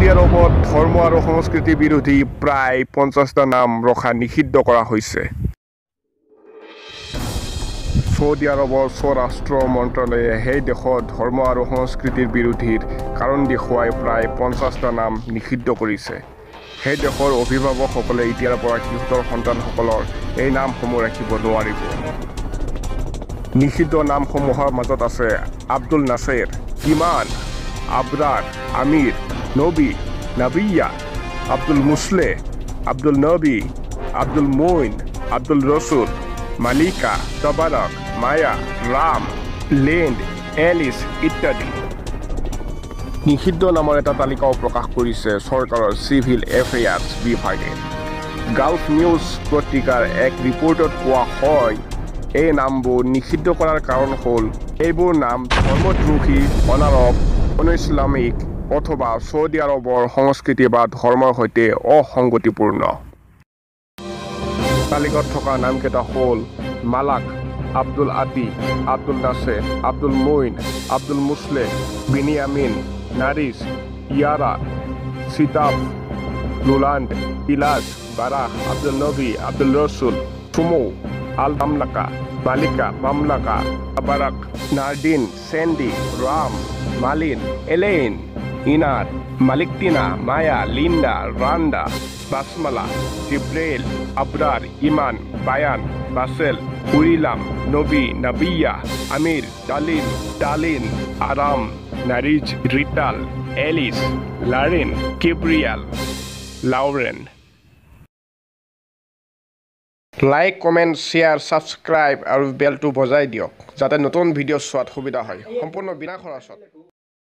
Saudi আৰবত ধৰ্ম আৰু সংস্কৃতি বিৰোধী প্ৰায় 50টা নাম ৰখা নিষিদ্ধ কৰা হৈছে। সৌদি আৰবৰ স্বৰাষ্ট্ৰ মন্ত্ৰালয়ে সেই দেশত ধৰ্ম আৰু সংস্কৃতিৰ বিৰোধীৰ কাৰণ দেখুৱাই প্ৰায় 50টা নাম নিষিদ্ধ কৰিছে। সেই দেশৰ অভিভাৱকসকলে এতিয়াৰ পৰা শিশুৰ সন্তানসকলৰ এই নামসমূহ ৰাখিব নোৱাৰিব। নিষিদ্ধ নামসমূহৰ মাজত আছে আব্দুল নাছেৰ, ইমান, আবৰাৰ, আমিৰ, নবী, নাবিয়া, আব্দুল মুছলে, আব্দুল নবী, আব্দুল মইন, আব্দুল ৰসুল, মালিকা, তবাৰক, মায়া, ৰাম, লেণ্ড, এলিছ ইত্যাদি। নিষিদ্ধ নামৰ এটা তালিকাও প্ৰকাশ কৰিছে চৰকাৰৰ চিভিল এফেয়াৰ্ছ বিভাগে। গালফ নিউজ পত্ৰিকাৰ এক ৰিপৰ্টত কোৱা হয়, এই নামবোৰ নিষিদ্ধ কৰাৰ কাৰণ হ'ল এইবোৰ নাম ধৰ্মদ্ৰোহী, অনাৰব, অন-ইছলামিক অথবা সৌদি আৰবৰ সংস্কৃতি বা ধৰ্মৰ সৈতে অসংগতিপূৰ্ণ। তালিকাত থকা নামকেইটা হ'ল মালাক, আব্দুল আতি, আব্দুল নাছেৰ, আব্দুল মইন, আব্দুল মুছলে, বিনিয়ামিন, নাৰিছ, ইয়াৰা, চিতাফ, ৰোলাণ্ড, ইলাজ, বাৰাহ, আব্দুল নবী, আব্দুল ৰসুল, চুমৌ, আল মামলাকা, মালিকা, মামলাকা, আবাৰাক, নাৰ্ডিন, চেণ্ডি, ৰাম, মালিন, এলেইন, ইনাদ, মালিকটিনা, মায়া, লিণ্ডা, ৰাণ্ডা, বাসমালা, জিব্ৰেইল, আবৰাৰ, ইমান, বায়ান, বাছেল, উৰিলাম, নবী, নাবিয়া, আমিৰ, ডালিন, আৰাম, নাৰিজ, ৰিটাল, এলিছ, লাৰিন, কিব্ৰিয়াল, Lauren. Like, comment, share, subscribe আৰু বেলটো বজাই দিয়ক যাতে নতুন ভিডিঅ' চোৱাত সুবিধা হয়, সম্পূৰ্ণ বিনা খৰচত।